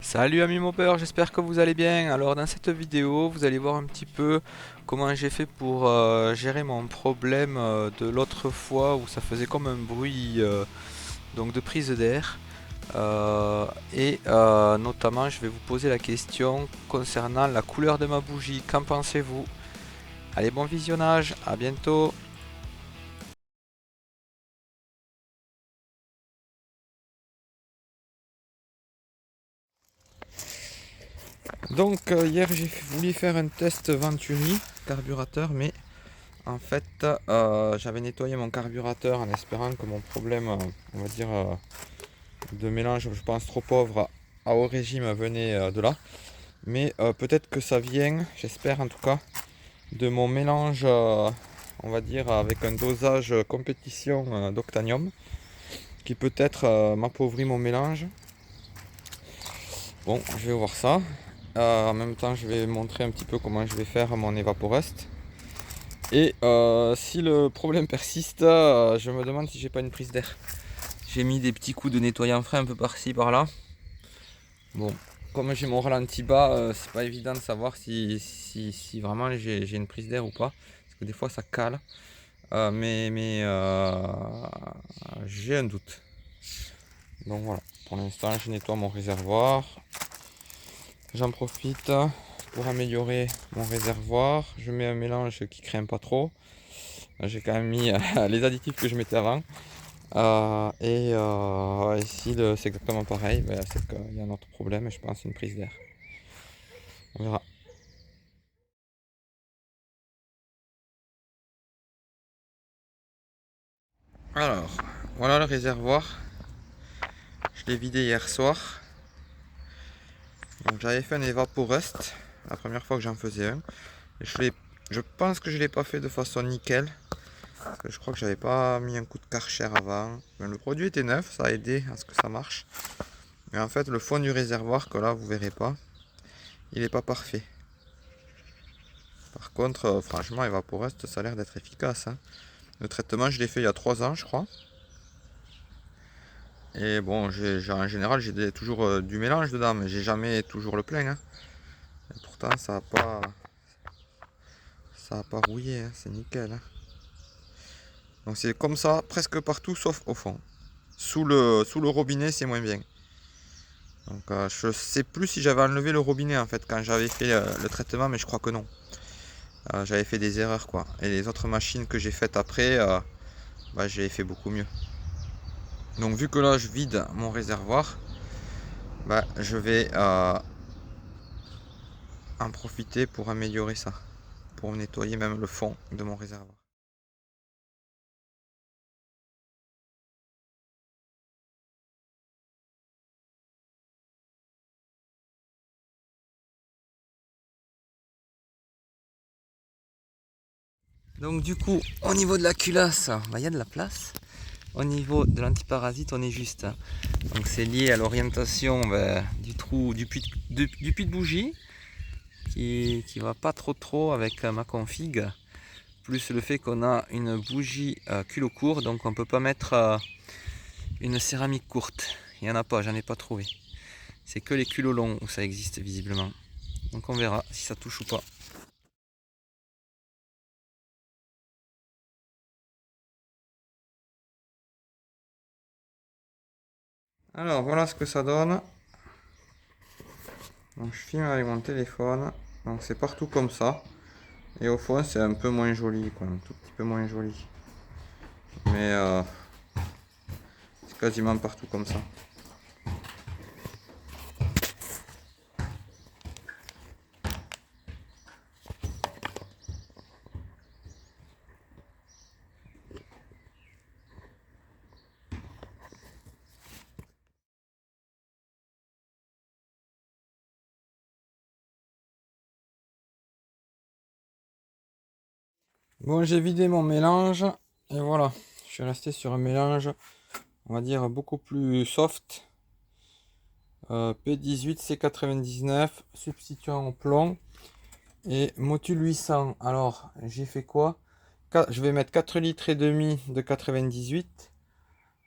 Salut amis moppers, j'espère que vous allez bien. Alors dans cette vidéo, vous allez voir un petit peu comment j'ai fait pour gérer mon problème de l'autre fois où ça faisait comme un bruit donc de prise d'air. Notamment, je vais vous poser la question concernant la couleur de ma bougie. Qu'en pensez-vous? Allez, bon visionnage, à bientôt. Donc hier j'ai voulu faire un test Venturi carburateur, mais en fait j'avais nettoyé mon carburateur en espérant que mon problème, on va dire, de mélange, je pense trop pauvre à haut régime venait de là. Mais peut-être que ça vient, j'espère en tout cas, de mon mélange, on va dire, avec un dosage compétition d'octanium, qui peut-être m'appauvrit mon mélange. Bon, je vais voir ça. En même temps, je vais montrer un petit peu comment je vais faire mon Evaporust. Et si le problème persiste, je me demande si j'ai pas une prise d'air. J'ai mis des petits coups de nettoyant frais un peu par-ci, par-là. Bon, comme j'ai mon ralenti bas, c'est pas évident de savoir si vraiment j'ai une prise d'air ou pas. Parce que des fois ça cale. J'ai un doute. Donc voilà, pour l'instant je nettoie mon réservoir. J'en profite pour améliorer mon réservoir. Je mets un mélange qui craint pas trop. J'ai quand même mis les additifs que je mettais avant. Ici c'est exactement pareil. Ben, c'est qu'il y a un autre problème et je pense une prise d'air. On verra. Alors, voilà le réservoir. Je l'ai vidé hier soir. Donc j'avais fait un Evaporust la première fois que j'en faisais un. Et je pense que je ne l'ai pas fait de façon nickel. Parce que je crois que j'avais pas mis un coup de Karcher avant. Mais le produit était neuf, ça a aidé à ce que ça marche. Mais en fait, le fond du réservoir, que là vous verrez pas, il n'est pas parfait. Par contre, franchement, Evaporust, ça a l'air d'être efficace, hein. Le traitement, je l'ai fait il y a 3 ans, je crois. Et bon, en général, j'ai toujours du mélange dedans, mais j'ai jamais toujours le plein, hein. Et pourtant, ça a pas rouillé, hein, c'est nickel, hein. Donc c'est comme ça presque partout, sauf au fond. Sous le robinet, c'est moins bien. Donc je sais plus si j'avais enlevé le robinet en fait quand j'avais fait le traitement, mais je crois que non. J'avais fait des erreurs quoi. Et les autres machines que j'ai faites après, j'ai fait beaucoup mieux. Donc vu que là je vide mon réservoir, je vais en profiter pour améliorer ça, pour nettoyer même le fond de mon réservoir. Donc du coup, au niveau de la culasse, il y a de la place. Au niveau de l'antiparasite, on est juste. Donc c'est lié à l'orientation du trou du puits de bougie qui va pas trop avec ma config. Plus le fait qu'on a une bougie culot court, donc on peut pas mettre une céramique courte. Il n'y en a pas, j'en ai pas trouvé. C'est que les culots longs où ça existe visiblement. Donc on verra si ça touche ou pas. Alors voilà ce que ça donne. Donc je filme avec mon téléphone. Donc c'est partout comme ça. Et au fond c'est un peu moins joli, quoi, un tout petit peu moins joli. Mais c'est quasiment partout comme ça. Bon, j'ai vidé mon mélange et voilà, je suis resté sur un mélange, on va dire beaucoup plus soft. P18 C99, substituant au plomb et Motul 800. Alors, j'ai fait quoi? Je vais mettre 4 litres et demi de 98.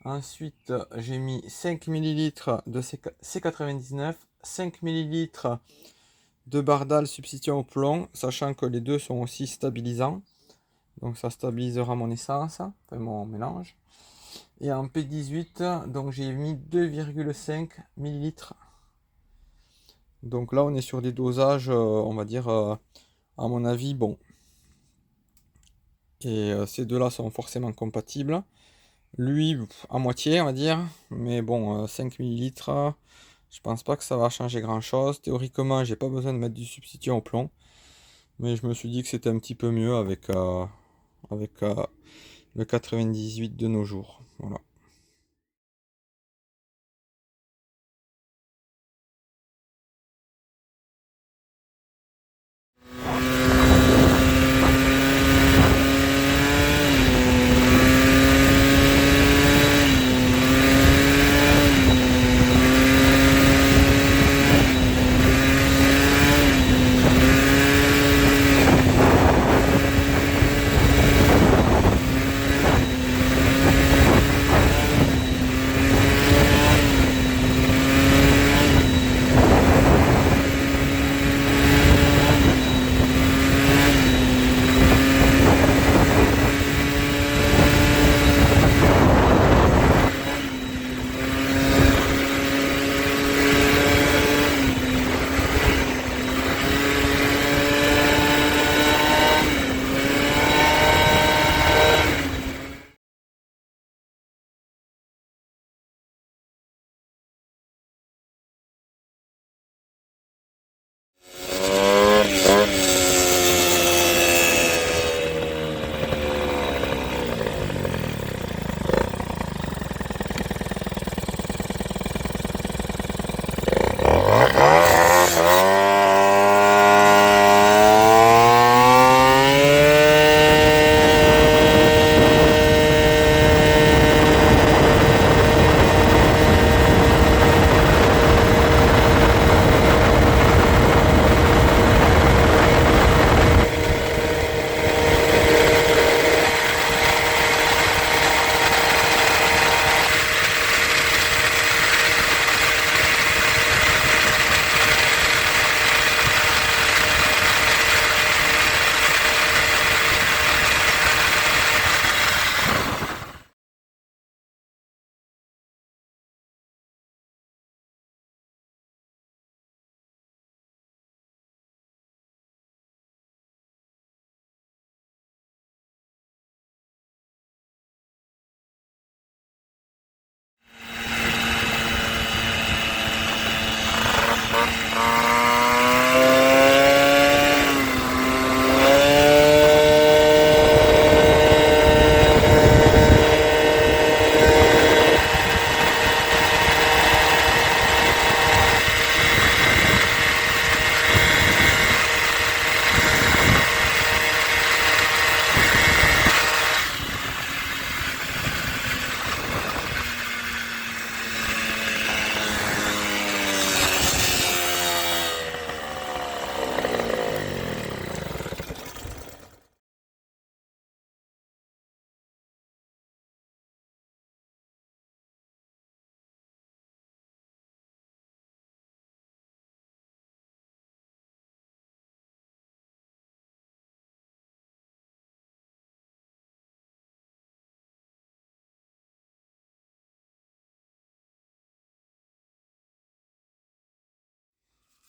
Ensuite, j'ai mis 5 millilitres de C99 5 ml de Bardal substituant au plomb, sachant que les deux sont aussi stabilisants. Donc ça stabilisera mon essence, enfin mon mélange. Et en P18, donc j'ai mis 2,5 ml. Donc là on est sur des dosages, on va dire, à mon avis, bon. Et ces deux-là sont forcément compatibles. Lui, à moitié, on va dire. Mais bon, 5 ml, je pense pas que ça va changer grand-chose. Théoriquement, j'ai pas besoin de mettre du substituant au plomb. Mais je me suis dit que c'était un petit peu mieux avec le 98 de nos jours. Voilà.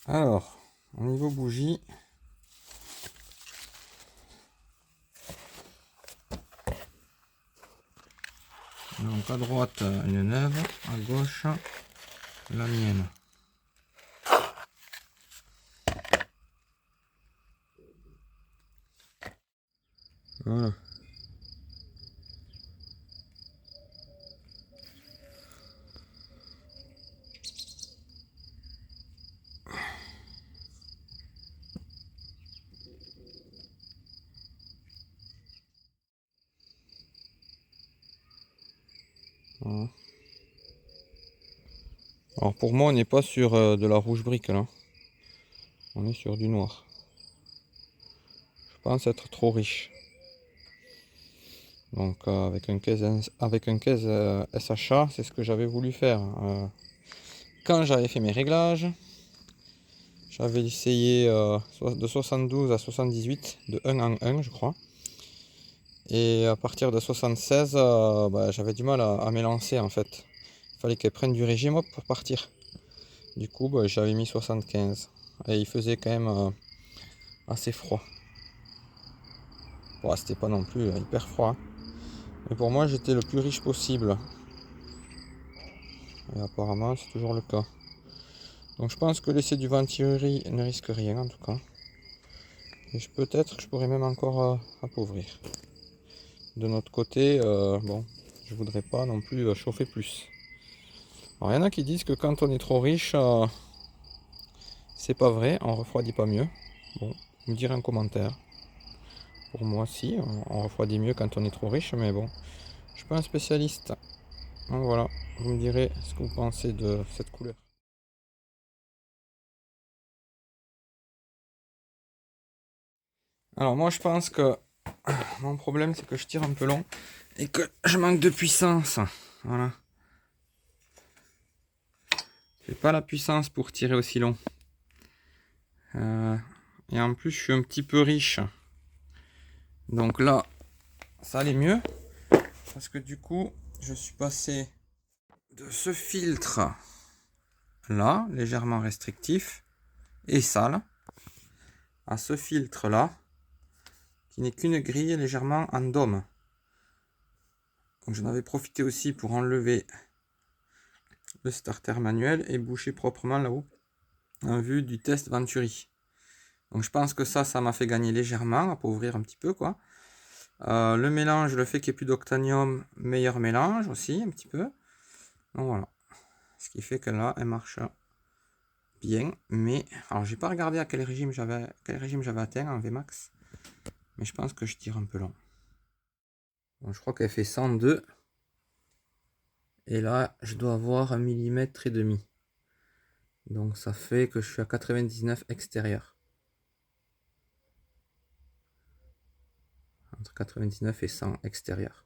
Alors, au niveau bougie, donc à droite une neuve, à gauche la mienne. Voilà. Voilà. Alors pour moi, on n'est pas sur de la rouge brique là. On est sur du noir. Je pense être trop riche. Donc avec un caisse SHA, c'est ce que j'avais voulu faire quand j'avais fait mes réglages. J'avais essayé de 72 à 78, de 1 en 1 je crois. Et à partir de 76, j'avais du mal à m'élancer en fait. Il fallait qu'elle prenne du régime hop, pour partir. Du coup, j'avais mis 75. Et il faisait quand même assez froid. Bon, c'était pas non plus hyper froid, hein. Mais pour moi, j'étais le plus riche possible. Et apparemment, c'est toujours le cas. Donc je pense que laisser du Venturi ne risque rien en tout cas. Et peut-être que je pourrais même encore appauvrir. De notre côté, bon, je voudrais pas non plus chauffer plus. Alors il y en a qui disent que quand on est trop riche, c'est pas vrai, on refroidit pas mieux. Bon, vous me direz en commentaire. Pour moi, si, on refroidit mieux quand on est trop riche, mais bon, je suis pas un spécialiste. Donc voilà, vous me direz ce que vous pensez de cette couleur. Alors moi je pense que mon problème c'est que je tire un peu long et que je manque de puissance. Voilà. J'ai pas la puissance pour tirer aussi long. Et en plus je suis un petit peu riche. Donc là, ça allait mieux. Parce que du coup, je suis passé de ce filtre là, légèrement restrictif et sale, à ce filtre là, qui n'est qu'une grille légèrement en dôme. Donc j'en avais profité aussi pour enlever le starter manuel et boucher proprement là-haut en vue du test Venturi. Donc je pense que ça m'a fait gagner légèrement, appauvrir un petit peu quoi. Le mélange, le fait qu'il n'y ait plus d'octanium, meilleur mélange aussi un petit peu. Donc voilà. Ce qui fait que là, elle marche bien. Mais alors j'ai pas regardé à quel régime j'avais atteint en Vmax. Mais je pense que je tire un peu long. Bon, je crois qu'elle fait 102. Et là, je dois avoir 1,5 mm. Donc ça fait que je suis à 99 extérieur. Entre 99 et 100 extérieur.